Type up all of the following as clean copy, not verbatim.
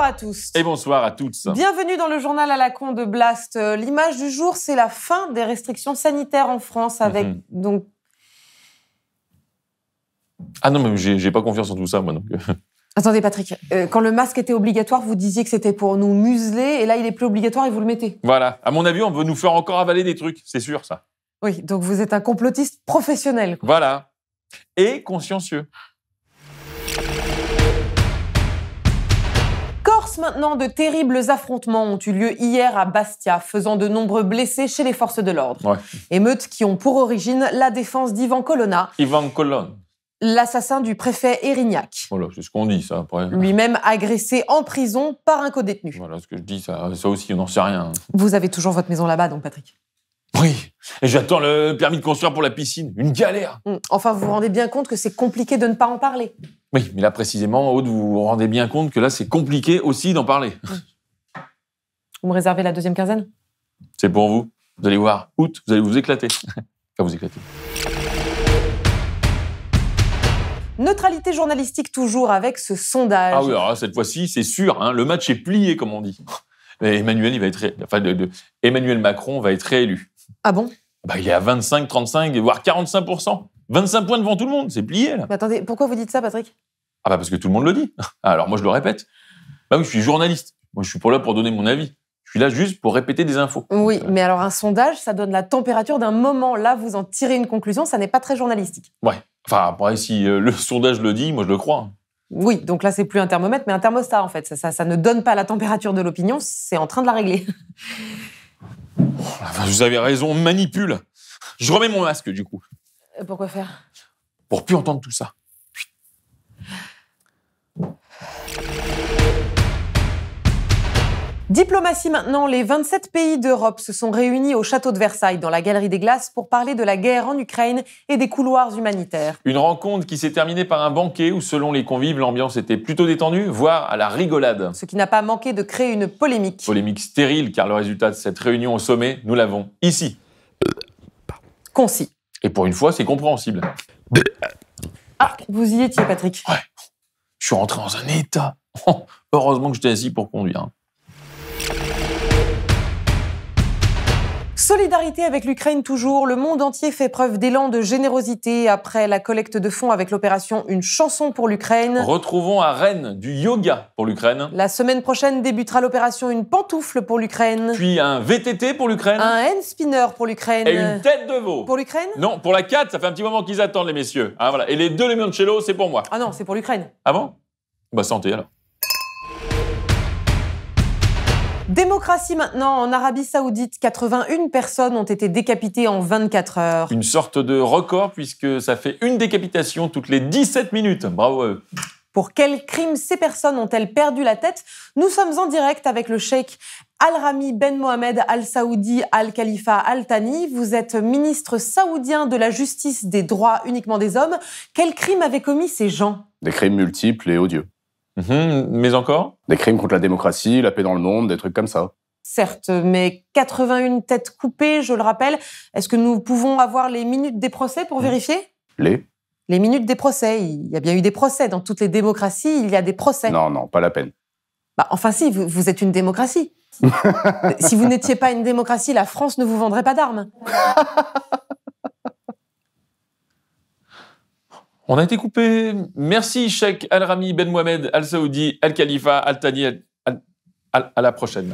à tous. Et bonsoir à toutes. Bienvenue dans le journal à la con de Blast. L'image du jour, c'est la fin des restrictions sanitaires en France avec donc... Ah non, mais j'ai pas confiance en tout ça, moi. Donc... Attendez, Patrick. Quand le masque était obligatoire, vous disiez que c'était pour nous museler, et là, il est plus obligatoire et vous le mettez. Voilà. À mon avis, on veut nous faire encore avaler des trucs. C'est sûr, ça. Oui, donc vous êtes un complotiste professionnel. Voilà. Et consciencieux. Corse, maintenant, de terribles affrontements ont eu lieu hier à Bastia, faisant de nombreux blessés chez les forces de l'ordre. Ouais. Émeutes qui ont pour origine la défense d'Ivan Colonna. Ivan Colonne. L'assassin du préfet Erignac. Voilà, c'est ce qu'on dit, ça, après. Lui-même agressé en prison par un codétenu. Voilà, ce que je dis, ça aussi, on n'en sait rien. Vous avez toujours votre maison là-bas, donc, Patrick? Oui, et j'attends le permis de construire pour la piscine. Une galère. Enfin, vous vous rendez bien compte que c'est compliqué de ne pas en parler. Oui, mais là, précisément, Aude, vous vous rendez bien compte que là, c'est compliqué aussi d'en parler. Vous me réservez la deuxième quinzaine? C'est pour vous. Vous allez voir, août, vous allez vous éclater. Enfin, vous éclater. Neutralité journalistique toujours avec ce sondage. Ah oui, alors là, cette fois-ci, c'est sûr, hein, le match est plié, comme on dit. Mais Emmanuel, il va être Emmanuel Macron va être réélu. Ah bon? Bah, il est à 25, 35, voire 45%. 25 points devant tout le monde, c'est plié, là. Mais attendez, pourquoi vous dites ça, Patrick? Ah bah parce que tout le monde le dit. Alors moi, je le répète. Bah oui, je suis journaliste. Moi, je suis pas là pour donner mon avis. Je suis là juste pour répéter des infos. Oui, mais alors un sondage, ça donne la température d'un moment. Là, vous en tirez une conclusion, ça n'est pas très journalistique. Ouais. Enfin, après, si le sondage le dit, moi, je le crois. Oui, donc là, c'est plus un thermomètre, mais un thermostat, en fait. Ça ne donne pas la température de l'opinion, c'est en train de la régler. Enfin, vous avez raison, manipule. Je remets mon masque, du coup. Pourquoi faire? Pour plus entendre tout ça. Diplomatie maintenant, les 27 pays d'Europe se sont réunis au château de Versailles, dans la Galerie des Glaces, pour parler de la guerre en Ukraine et des couloirs humanitaires. Une rencontre qui s'est terminée par un banquet où, selon les convives, l'ambiance était plutôt détendue, voire à la rigolade. Ce qui n'a pas manqué de créer une polémique. Polémique stérile, car le résultat de cette réunion au sommet, nous l'avons ici. Concis. Et pour une fois, c'est compréhensible. Ah, vous y étiez, Patrick. Ouais. Je suis rentré dans un état. Heureusement que j'étais assis pour conduire. Solidarité avec l'Ukraine toujours. Le monde entier fait preuve d'élan de générosité après la collecte de fonds avec l'opération Une chanson pour l'Ukraine. Retrouvons à Rennes du yoga pour l'Ukraine. La semaine prochaine débutera l'opération Une pantoufle pour l'Ukraine. Puis un VTT pour l'Ukraine. Un hand spinner pour l'Ukraine. Et une tête de veau. Pour l'Ukraine? Non, pour la 4, ça fait un petit moment qu'ils attendent, les messieurs. Ah, voilà. Et les 2 limoncello, c'est pour moi. Ah non, c'est pour l'Ukraine. Ah bon? Bah santé alors. Démocratie maintenant. En Arabie Saoudite, 81 personnes ont été décapitées en 24 heures. Une sorte de record puisque ça fait une décapitation toutes les 17 minutes. Bravo à eux. Pour quel crime ces personnes ont-elles perdu la tête? Nous sommes en direct avec le cheikh Al-Rami Ben Mohamed Al-Saoudi Al-Khalifa Al-Thani. Vous êtes ministre saoudien de la justice, des droits uniquement des hommes. Quel crime avaient commis ces gens? Des crimes multiples et odieux. Mais encore? Des crimes contre la démocratie, la paix dans le monde, des trucs comme ça. Certes, mais 81 têtes coupées, je le rappelle. Est-ce que nous pouvons avoir les minutes des procès pour vérifier? Les minutes des procès. Il y a bien eu des procès. Dans toutes les démocraties, il y a des procès. Non, pas la peine. Bah, enfin si, vous êtes une démocratie. Si vous n'étiez pas une démocratie, la France ne vous vendrait pas d'armes. On a été coupé. Merci, Cheikh Al-Rami Ben Mohamed Al-Saoudi Al-Khalifa Al-Thani. À la prochaine.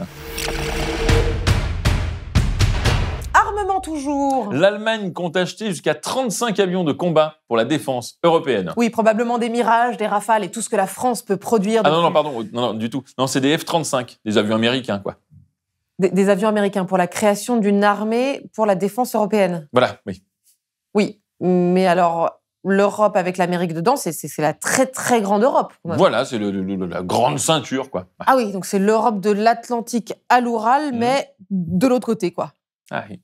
Armement toujours. L'Allemagne compte acheter jusqu'à 35 avions de combat pour la défense européenne. Oui, probablement des Mirages, des Rafales et tout ce que la France peut produire. Ah non, pardon. Non, du tout. Non, c'est des F-35, des avions américains, quoi. Des avions américains pour la création d'une armée pour la défense européenne. Voilà, oui. Oui, mais alors... L'Europe avec l'Amérique dedans, c'est la très très grande Europe. Voilà, c'est la grande ceinture, quoi. Ah oui, donc c'est l'Europe de l'Atlantique à l'Oural, mais de l'autre côté, quoi. Ah oui.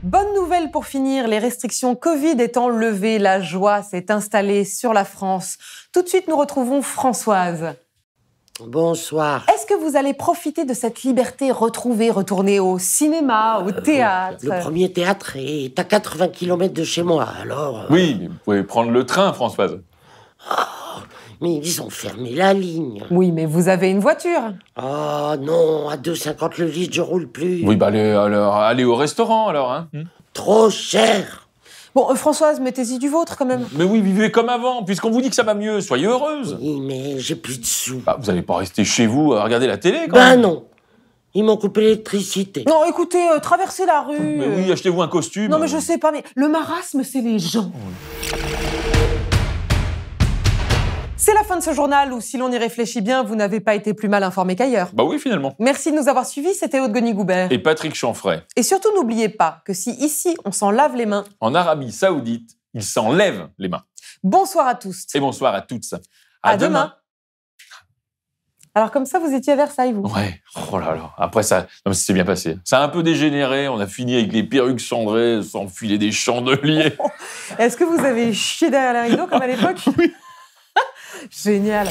Bonne nouvelle pour finir, les restrictions Covid étant levées, la joie s'est installée sur la France. Tout de suite, nous retrouvons Françoise. Bonsoir. Est-ce que vous allez profiter de cette liberté retrouvée, retourner au cinéma, au théâtre? Le premier théâtre est à 80 km de chez moi, alors... Oui, mais vous pouvez prendre le train, Françoise. Mais ils ont fermé la ligne. Oui, mais vous avez une voiture. Oh non, à 2,50 le litre, je roule plus. Oui, bah allez au restaurant alors. Hein. Trop cher. Bon, Françoise, mettez-y du vôtre quand même. Mais oui, vivez comme avant, puisqu'on vous dit que ça va mieux, soyez heureuse. Oui, mais j'ai plus de sous. Bah, vous n'allez pas rester chez vous à regarder la télé quand Ben même. non. Ils m'ont coupé l'électricité. Non, écoutez, traversez la rue. Mais oui, achetez-vous un costume. Non, mais je sais pas, mais le marasme, c'est les gens. C'est la fin de ce journal où, si l'on y réfléchit bien, vous n'avez pas été plus mal informé qu'ailleurs. Bah oui, finalement. Merci de nous avoir suivis, c'était Aude Goni-Goubert. Et Patrick Chanfray. Et surtout, n'oubliez pas que si ici, on s'en lave les mains, En Arabie Saoudite, ils s'en lèvent les mains. bonsoir à tous. Et bonsoir à toutes. À demain. Alors comme ça, vous étiez à Versailles, vous. Ouais. Oh là là. Après, ça s'est bien passé. Ça a un peu dégénéré. On a fini avec les perruques cendrées, s'enfiler des chandeliers. Est-ce que vous avez chié derrière les rideaux comme à l'époque? Oui. Génial.